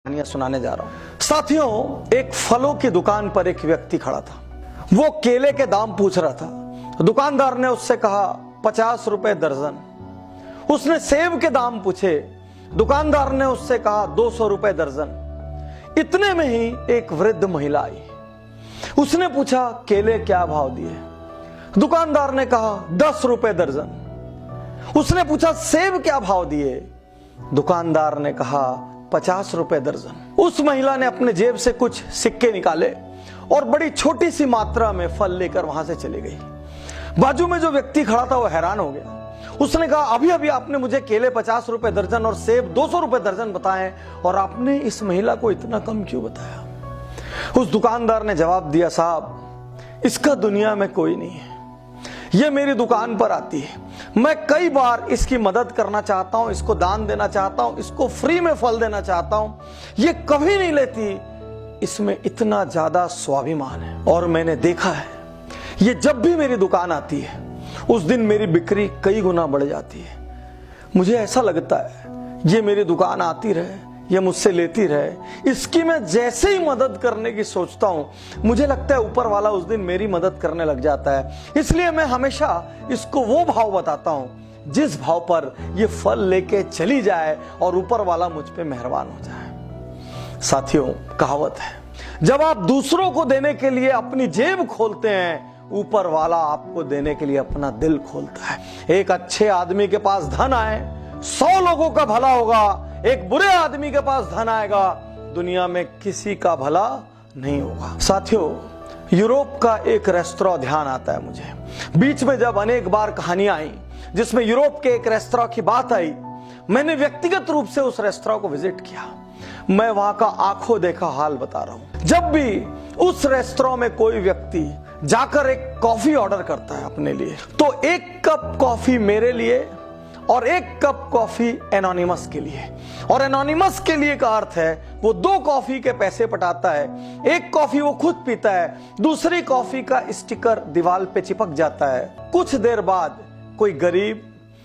कहानियां सुनाने जा रहा हूं। साथियों, एक फलों की दुकान पर एक व्यक्ति खड़ा था। वो केले के दाम पूछ रहा था। दुकानदार ने उससे कहा 50 रुपए दर्जन। उसने सेब के दाम पूछे। दुकानदार ने उससे कहा 200 रुपए दर्जन। इतने में ही एक वृद्ध महिला आई। उसने पूछा केले क्या भाव दिए। दुकानदार ने कहा 10 रुपए दर्जन। उसने पूछा सेब क्या भाव दिए। दुकानदार ने कहा 50 रुपए दर्जन। उस महिला ने अपने जेब से कुछ सिक्के निकाले और बड़ी छोटी सी मात्रा में फल लेकर वहां से चली गई। बाजू में जो व्यक्ति खड़ा था वो हैरान हो गया। उसने कहा अभी अभी आपने मुझे केले 50 रुपए दर्जन और सेब 200 रुपए दर्जन बताए और आपने इस महिला को इतना कम क्यों बताया। उस दुकानदार ने जवाब दिया, साहब इसका दुनिया में कोई नहीं है। ये मेरी दुकान पर आती है, मैं कई बार इसकी मदद करना चाहता हूं, इसको दान देना चाहता हूं, इसको फ्री में फल देना चाहता हूं। ये कभी नहीं लेती। इसमें इतना ज्यादा स्वाभिमान है और मैंने देखा है ये जब भी मेरी दुकान आती है उस दिन मेरी बिक्री कई गुना बढ़ जाती है। मुझे ऐसा लगता है ये मेरी दुकान आती रहे, ये मुझसे लेती रहे। इसकी मैं जैसे ही मदद करने की सोचता हूं मुझे लगता है ऊपर वाला उस दिन मेरी मदद करने लग जाता है। इसलिए मैं हमेशा इसको वो भाव बताता हूं जिस भाव पर ये फल लेके चली जाए और ऊपर वाला मुझ पे मेहरबान हो जाए। साथियों, कहावत है, जब आप दूसरों को देने के लिए अपनी जेब खोलते हैं ऊपर वाला आपको देने के लिए अपना दिल खोलता है। एक अच्छे आदमी के पास धन आए 100 लोगों का भला होगा, एक बुरे आदमी के पास धन आएगा दुनिया में किसी का भला नहीं होगा। साथियों, यूरोप का एक रेस्तरां ध्यान आता है मुझे। बीच में जब अनेक बार कहानियां आई जिसमें यूरोप के एक रेस्तरां की बात आई, मैंने व्यक्तिगत रूप से उस रेस्तरां को विजिट किया। मैं वहां का आंखों देखा हाल बता रहा हूं। जब भी उस रेस्तरां में कोई व्यक्ति जाकर एक कॉफी ऑर्डर करता है अपने लिए, तो एक कप कॉफी मेरे लिए और एक कप कॉफी एनोनिमस के लिए। और एनोनिमस के लिए का अर्थ है वो 2 कॉफी के पैसे पटाता है। एक कॉफी वो खुद पीता है, दूसरी कॉफी का स्टिकर दीवार पे चिपक जाता है। कुछ देर बाद कोई गरीब,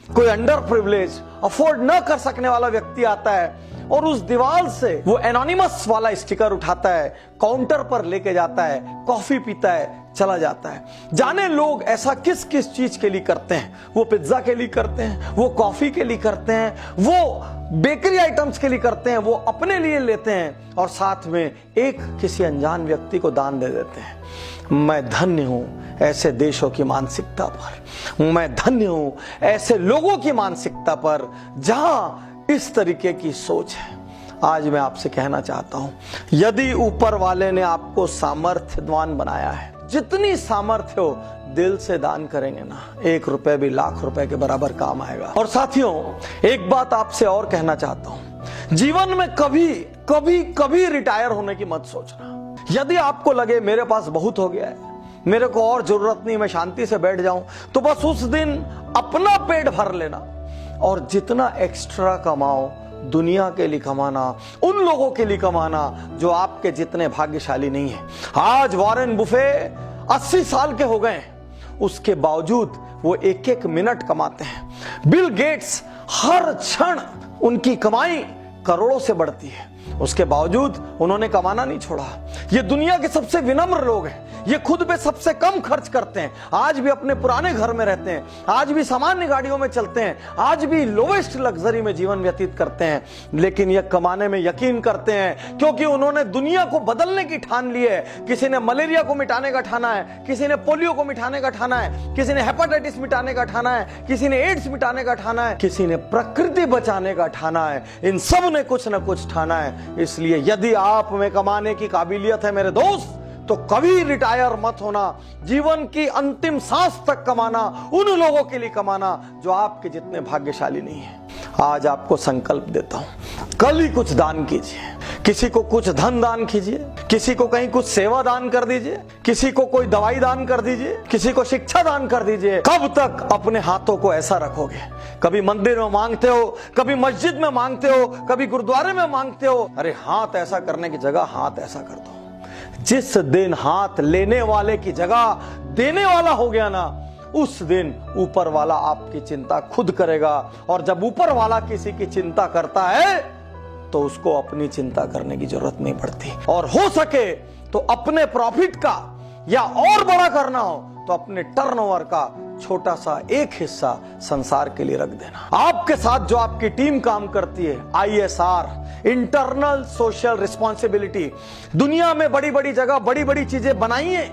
कोई अंडर प्रिविलेज, अफोर्ड न कर सकने वाला व्यक्ति आता है और उस दीवार से वो एनोनिमस वाला स्टिकर उठाता है, काउंटर पर लेके जाता है, कॉफी पीता है, चला जाता है। जाने लोग ऐसा किस किस चीज के लिए करते हैं। वो पिज्जा के लिए करते हैं, वो कॉफी के लिए करते हैं, वो बेकरी आइटम्स के लिए करते हैं, वो अपने लिए लेते हैं और साथ में एक किसी अनजान व्यक्ति को दान दे देते हैं। मैं धन्य हूं ऐसे देशों की मानसिकता पर, मैं धन्य हूं ऐसे लोगों की मानसिकता पर जहां इस तरीके की सोच है। आज मैं आपसे कहना चाहता हूं, यदि ऊपर वाले ने आपको सामर्थ्यवान बनाया है, जितनी सामर्थ्य हो दिल से दान करेंगे ना, 1 रुपए भी लाख रुपए के बराबर काम आएगा। और साथियों, एक बात आपसे और कहना चाहता हूं, जीवन में कभी कभी कभी रिटायर होने की मत सोचना। यदि आपको लगे मेरे पास बहुत हो गया है, मेरे को और जरूरत नहीं, मैं शांति से बैठ जाऊं, तो बस उस दिन अपना पेट भर लेना और जितना एक्स्ट्रा कमाओ दुनिया के लिए कमाना, उन लोगों के लिए कमाना जो आपके जितने भाग्यशाली नहीं है। आज वॉरेन बुफे 80 साल के हो गए, उसके बावजूद वो 1-1 मिनट कमाते हैं। बिल गेट्स हर क्षण उनकी कमाई करोड़ों से बढ़ती है, उसके बावजूद उन्होंने कमाना नहीं छोड़ा। ये दुनिया के सबसे विनम्र लोग हैं, ये खुद पे सबसे कम खर्च करते हैं, आज भी अपने पुराने घर में रहते हैं, आज भी सामान्य गाड़ियों में चलते हैं, आज भी लोवेस्ट लग्जरी में जीवन व्यतीत करते हैं, लेकिन ये कमाने में यकीन करते हैं क्योंकि उन्होंने दुनिया को बदलने की ठान ली है। किसी ने मलेरिया को मिटाने का ठाना है, किसी ने पोलियो को मिटाने का ठाना है, किसी ने हेपेटाइटिस मिटाने का ठाना है, किसी ने एड्स मिटाने का ठाना है, किसी ने प्रकृति बचाने का ठाना है। इन सब ने कुछ न कुछ ठाना है। इसलिए यदि आप में कमाने की काबिलियत है मेरे दोस्त, तो कभी रिटायर मत होना। जीवन की अंतिम सांस तक कमाना, उन लोगों के लिए कमाना जो आपके जितने भाग्यशाली नहीं है। आज आपको संकल्प देता हूं, कल ही कुछ दान कीजिए। किसी को कुछ धन दान कीजिए, किसी को कहीं कुछ सेवा दान कर दीजिए, किसी को कोई दवाई दान कर दीजिए, किसी को शिक्षा दान कर दीजिए। कब तक अपने हाथों को ऐसा रखोगे? कभी मंदिर में मांगते हो, कभी मस्जिद में मांगते हो, कभी गुरुद्वारे में मांगते हो। अरे हाथ ऐसा करने की जगह हाथ ऐसा कर दो। जिस दिन हाथ लेने वाले की जगह देने वाला हो गया ना, उस दिन ऊपर वाला आपकी चिंता खुद करेगा। और जब ऊपर वाला किसी की चिंता करता है तो उसको अपनी चिंता करने की जरूरत नहीं पड़ती। और हो सके तो अपने प्रॉफिट का या और बड़ा करना हो तो अपने टर्नओवर का छोटा सा एक हिस्सा संसार के लिए रख देना। आपके साथ जो आपकी टीम काम करती है, ISR, इंटरनल सोशल रिस्पॉन्सिबिलिटी, दुनिया में बड़ी बड़ी जगह बड़ी बड़ी चीजें बनाइए,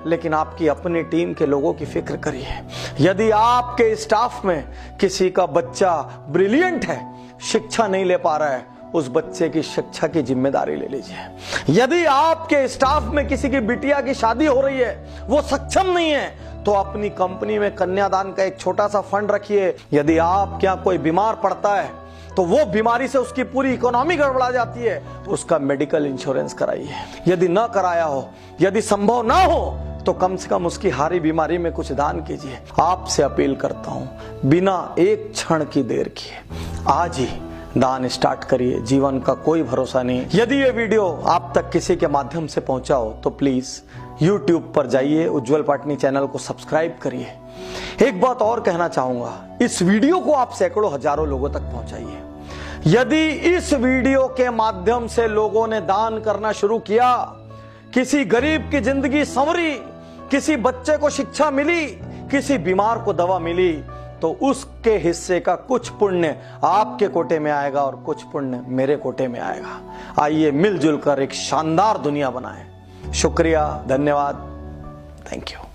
लेकिन आपकी अपनी टीम के लोगों की फिक्र करिए। यदि आपके स्टाफ में किसी का बच्चा ब्रिलियंट है, शिक्षा नहीं ले पा रहा है, उस बच्चे की शिक्षा की जिम्मेदारी ले लीजिए। यदि आपके स्टाफ में किसी की बिटिया की शादी हो रही है, वो सक्षम नहीं है, तो अपनी कंपनी में कन्यादान का एक छोटा सा फंड रखिए। यदि आपके यहाँ कोई बीमार पड़ता है तो वो बीमारी से उसकी पूरी इकोनॉमी गड़बड़ा जाती है, उसका मेडिकल इंश्योरेंस कराइए। यदि ना कराया हो, यदि संभव ना हो, तो कम से कम उसकी हारी बीमारी में कुछ दान कीजिए। आपसे अपील करता हूं, बिना एक क्षण की देर किए आज ही दान स्टार्ट करिए। जीवन का कोई भरोसा नहीं। यदि ये वीडियो आप तक किसी के माध्यम से पहुंचा हो तो प्लीज YouTube पर जाइए, उज्जवल पाटनी चैनल को सब्सक्राइब करिए। एक बात और कहना चाहूंगा, इस वीडियो को आप सैकड़ों हजारों लोगों तक पहुंचाइए। यदि इस वीडियो के माध्यम से लोगों ने दान करना शुरू किया, किसी गरीब की जिंदगी संवरी, किसी बच्चे को शिक्षा मिली, किसी बीमार को दवा मिली, तो उसके हिस्से का कुछ पुण्य आपके कोटे में आएगा और कुछ पुण्य मेरे कोटे में आएगा। आइए मिलजुल कर एक शानदार दुनिया बनाएं। शुक्रिया, धन्यवाद, थैंक यू।